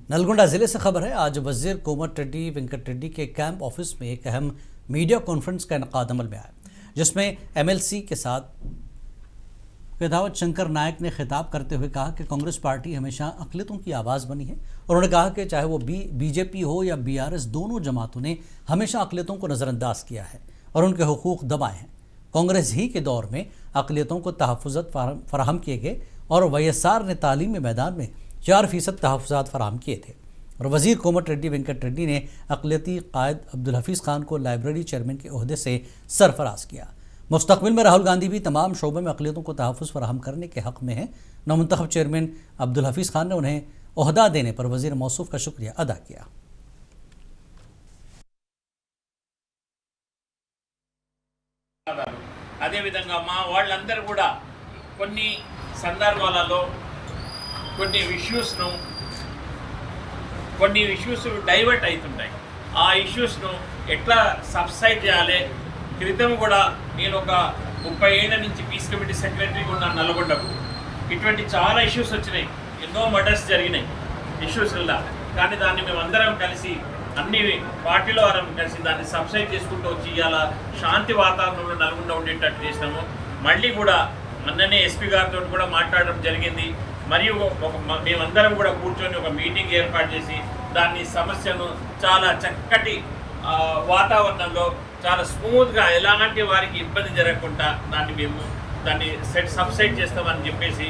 नलगोंडा जिले से खबर है। आज वजीर कोमट रेड्डी वेंकट रेड्डी के कैंप ऑफिस में एक अहम मीडिया कॉन्फ्रेंस का इनकाद अमल में आया, जिसमें एमएलसी के साथ विधायक शंकर नायक ने खिताब करते हुए कहा कि कांग्रेस पार्टी हमेशा अक़लियतों की आवाज़ बनी है। और उन्होंने कहा कि चाहे वो बीजेपी हो या बीआरएस, दोनों जमातों ने हमेशा अक़लियतों को नज़रअंदाज किया है और उनके हुकूक दबाए हैं। कांग्रेस ही के दौर में अक़लियतों को तहफ़्फ़ुज़ात फ़राहम किए गए और वाईएसआर ने तालीमी मैदान में 4% तहफ़्फ़ुज़ात फ़राहम किए थे। और वज़ीर कोमट रेड्डी वेंकट रेड्डी ने अक़लियती कायद अब्दुल हफीज़ खान को लाइब्रेरी चेयरमैन के ओहदे से सरफराज किया। मुस्तक़बिल में राहुल गांधी भी तमाम शोबों में अक़लियतों को तहफ़्फ़ुज़ फ़राहम करने के हक़ में हैं। नवमुंतखब चेयरमैन अब्दुल हफीज़ खान ने उन्हें ओहदा देने पर वज़ीर मौसूफ़ का शुक्रिया अदा किया। అదే విధంగా మా వాళ్ళందరూ కూడా కొన్ని సందర్భాలలో కొన్ని ఇష్యూస్ డైవర్ట్ అవుతుంటాయి. ఆ ఇష్యూస్ను ఎట్లా సబ్సైడ్ చేయాలి. క్రితం కూడా నేను ఒక 30 ఏళ్ల నుంచి పీస్ కమిటీ సెక్రటరీగా ఉన్నాను నల్గొండకు. ఇటువంటి చాలా ఇష్యూస్ వచ్చినాయి, ఎన్నో మర్డర్స్ జరిగినాయి ఇష్యూస్లో. కానీ దాన్ని మేమందరం కలిసి అన్ని పార్టీలో వారం కలిసి దాన్ని సబ్సైడ్ చేసుకుంటూ వచ్చి ఇవాళ శాంతి వాతావరణంలో నల్గొండ ఉండేటట్టు చేసినాము. మళ్ళీ కూడా మొన్ననే ఎస్పీ గారితో కూడా మాట్లాడడం జరిగింది. మరియు మేమందరం కూడా కూర్చొని ఒక మీటింగ్ ఏర్పాటు చేసి దాన్ని సమస్యను చాలా చక్కటి వాతావరణంలో చాలా స్మూత్గా ఎలాంటి వారికి ఇబ్బంది జరగకుండా దాన్ని సబ్సైడ్ చేస్తామని చెప్పేసి